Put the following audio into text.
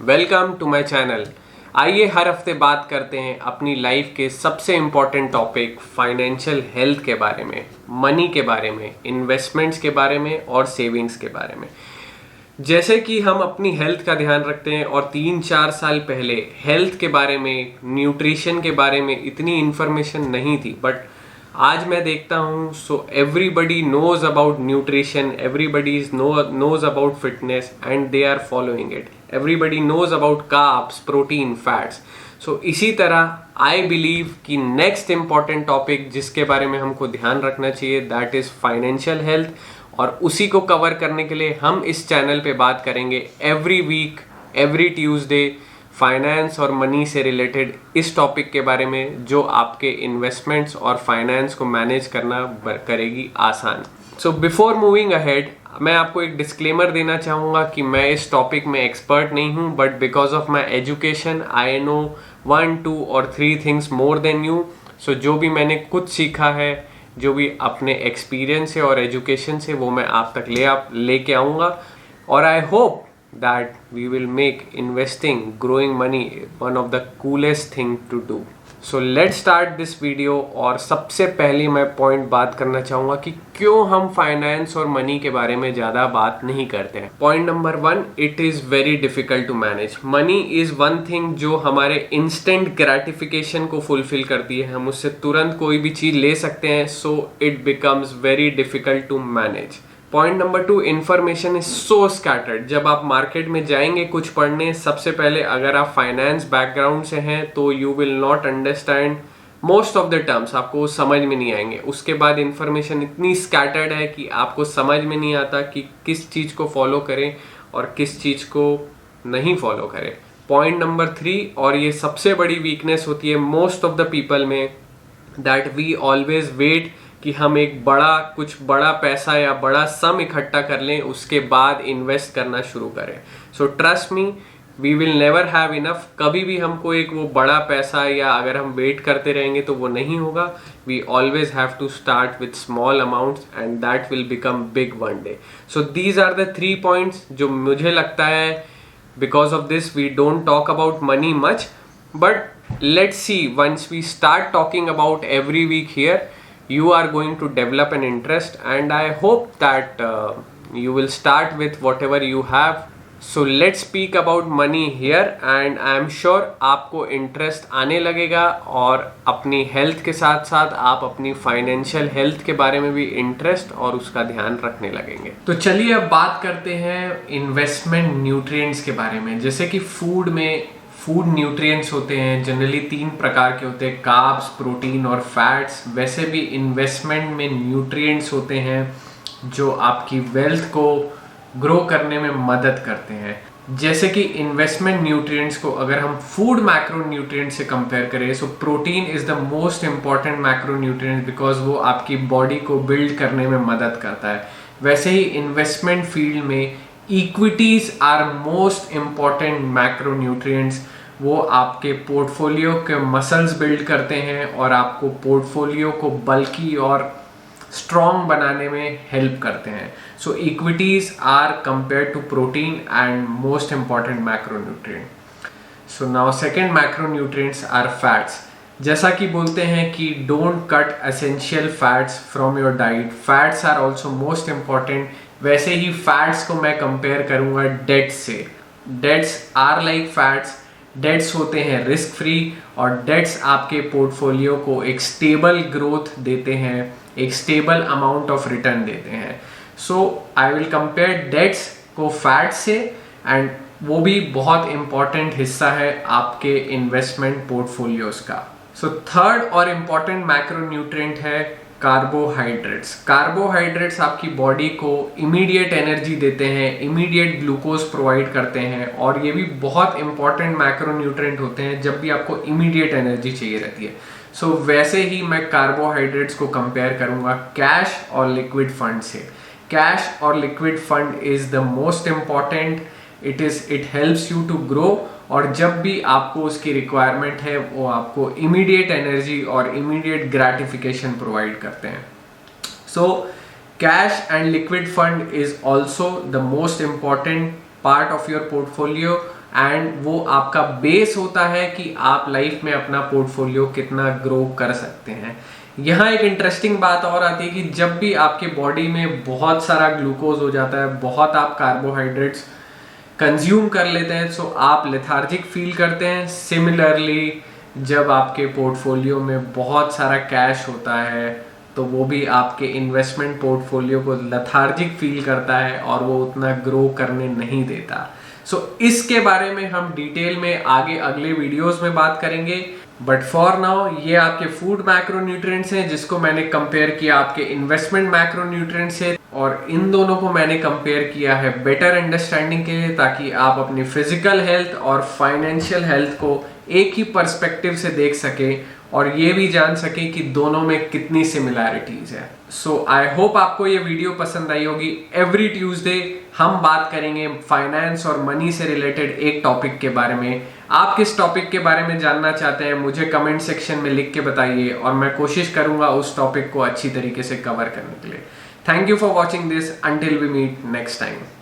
Welcome to my channel. आइए हर हफ्ते बात करते हैं अपनी लाइफ के सबसे इम्पोर्टेंट टॉपिक फाइनेंशियल हेल्थ के बारे में, मनी के बारे में, इन्वेस्टमेंट्स के बारे में और सेविंग्स के बारे में। जैसे कि हम अपनी हेल्थ का ध्यान रखते हैं और 3-4 साल पहले हेल्थ के बारे में, न्यूट्रिशन के बारे में इतनी इन्फॉर्मेशन नहीं थी, बट आज मैं देखता हूँ so everybody knows about nutrition, everybody knows about fitness and they are following it. Everybody knows about carbs, protein, fats. So इसी तरह आई बिलीव कि नेक्स्ट इम्पॉर्टेंट टॉपिक जिसके बारे में हमको ध्यान रखना चाहिए दैट इज़ फाइनेंशियल हेल्थ, और उसी को कवर करने के लिए हम इस चैनल पे बात करेंगे every week, every Tuesday, finance और मनी से रिलेटेड इस टॉपिक के बारे में, जो आपके इन्वेस्टमेंट्स और फाइनेंस को मैनेज करना करेगी आसान। सो बिफोर मूविंग अहेड, मैं आपको एक डिस्क्लेमर देना चाहूँगा कि मैं इस टॉपिक में एक्सपर्ट नहीं हूँ, but because of my education I know 1, 2 और 3 थिंग्स मोर देन यू। सो जो भी मैंने कुछ सीखा है, जो भी अपने एक्सपीरियंस से और एजुकेशन से, वो मैं आप तक लेके आऊँगा, और I hope that we will make investing, growing money one of the coolest thing to do. So let's start this video। और सबसे पहले मैं पॉइंट बात करना चाहूँगा कि क्यों हम फाइनेंस और मनी के बारे में ज़्यादा बात नहीं करते हैं। Point number 1, it is very difficult to manage. Money is one thing जो हमारे इंस्टेंट ग्रेटिफिकेशन को फुलफिल करती है, हम उससे तुरंत कोई भी चीज़ ले सकते हैं, so it becomes very difficult to manage. Point number 2, information is so scattered. जब आप मार्केट में जाएंगे कुछ पढ़ने, सबसे पहले अगर आप फाइनेंस बैकग्राउंड से हैं तो you will not understand most of the terms, आपको समझ में नहीं आएंगे। उसके बाद इंफॉर्मेशन इतनी स्कैटर्ड है कि आपको समझ में नहीं आता कि किस चीज़ को फॉलो करें और किस चीज़ को नहीं फॉलो करें। पॉइंट नंबर 3, और ये सबसे बड़ी वीकनेस होती है मोस्ट ऑफ द पीपल में, दैट वी ऑलवेज वेट कि हम एक कुछ बड़ा पैसा या बड़ा सम इकट्ठा कर लें, उसके बाद इन्वेस्ट करना शुरू करें। So trust me, we will never have enough. कभी भी हमको एक वो बड़ा पैसा, या अगर हम वेट करते रहेंगे तो वो नहीं होगा। We always have to start with small amounts and that will become big one day. So these are the 3 points जो मुझे लगता है because of this we don't talk about money much, but let's see, once we start talking about every week here, you are going to develop an interest, and I hope that you will start with whatever you have. So let's speak about money here, and I am sure आपको interest आने लगेगा, और अपनी health के साथ साथ आप अपनी फाइनेंशियल हेल्थ के बारे में भी इंटरेस्ट और उसका ध्यान रखने लगेंगे। तो चलिए अब बात करते हैं इन्वेस्टमेंट न्यूट्रिएंट्स के बारे में। जैसे कि फूड न्यूट्रिएंट्स होते हैं, जनरली 3 प्रकार के होते हैं, कार्ब्स, प्रोटीन और फैट्स। वैसे भी इन्वेस्टमेंट में न्यूट्रिएंट्स होते हैं जो आपकी वेल्थ को ग्रो करने में मदद करते हैं। जैसे कि इन्वेस्टमेंट न्यूट्रिएंट्स को अगर हम फूड मैक्रो न्यूट्रिएंट से कंपेयर करें, so protein is the most important macro nutrient because वो आपकी बॉडी को बिल्ड करने में मदद करता है। वैसे ही इन्वेस्टमेंट फील्ड में equities are most important macro nutrients. वो आपके पोर्टफोलियो के मसल्स बिल्ड करते हैं और आपको पोर्टफोलियो को बल्की और स्ट्रॉन्ग बनाने में हेल्प करते हैं। So equities are compare to protein and most important macronutrient. So now second macronutrients are fats. जैसा कि बोलते हैं कि don't cut essential fats from your diet, fats are also most important. वैसे ही fats को मैं compare करूंगा डेट्स से। Dates are like fats. Dates होते हैं रिस्क फ्री, और डेट्स आपके पोर्टफोलियो को एक स्टेबल ग्रोथ देते हैं, एक स्टेबल अमाउंट ऑफ रिटर्न देते हैं। सो आई विल कंपेयर डेट्स को फैट्स से, एंड वो भी बहुत इंपॉर्टेंट हिस्सा है आपके इन्वेस्टमेंट पोर्टफोलियोज का। सो थर्ड और इम्पॉर्टेंट मैक्रो न्यूट्रिएंट है कार्बोहाइड्रेट्स। कार्बोहाइड्रेट्स आपकी बॉडी को इमीडिएट एनर्जी देते हैं, इमीडिएट ग्लूकोज प्रोवाइड करते हैं, और ये भी बहुत इंपॉर्टेंट मैक्रो न्यूट्रिएंट होते हैं जब भी आपको इमीडिएट एनर्जी चाहिए रहती है। सो वैसे ही मैं कार्बोहाइड्रेट्स को कंपेयर करूंगा कैश और लिक्विड फंड से। कैश और liquid fund is the most important. It helps you to grow, और जब भी आपको उसकी रिक्वायरमेंट है वो आपको इमीडिएट एनर्जी और इमीडिएट ग्रेटिफिकेशन प्रोवाइड करते हैं। So cash and liquid fund is also the most important part of your portfolio, and वो आपका बेस होता है कि आप लाइफ में अपना पोर्टफोलियो कितना ग्रो कर सकते हैं। यहाँ एक इंटरेस्टिंग बात और आती है कि जब भी आपके बॉडी में बहुत सारा ग्लूकोज हो जाता है, बहुत आप कार्बोहाइड्रेट्स कंज्यूम कर लेते हैं, सो आप लेथार्जिक फील करते हैं। सिमिलरली जब आपके पोर्टफोलियो में बहुत सारा कैश होता है तो वो भी आपके इन्वेस्टमेंट पोर्टफोलियो को लेथार्जिक फील करता है और वो उतना ग्रो करने नहीं देता। सो इसके बारे में हम डिटेल में आगे अगले वीडियोस में बात करेंगे, बट फॉर नाउ ये आपके फूड मैक्रोन्यूट्रिएंट्स हैं जिसको मैंने कंपेयर किया आपके इन्वेस्टमेंट मैक्रोन्यूट्रिएंट्स से, और इन दोनों को मैंने कंपेयर किया है बेटर अंडरस्टैंडिंग के लिए, ताकि आप अपनी फिजिकल हेल्थ और फाइनेंशियल हेल्थ को एक ही पर्सपेक्टिव से देख सके और ये भी जान सके कि दोनों में कितनी सिमिलैरिटीज है। सो आई होप आपको ये वीडियो पसंद आई होगी। एवरी ट्यूसडे हम बात करेंगे फाइनेंस और मनी से रिलेटेड एक टॉपिक के बारे में। आप किस टॉपिक के बारे में जानना चाहते हैं मुझे कमेंट सेक्शन में लिख के बताइए और मैं कोशिश करूंगा उस टॉपिक को अच्छी तरीके से कवर करने के लिए। Thank you for watching this. Until we meet next time.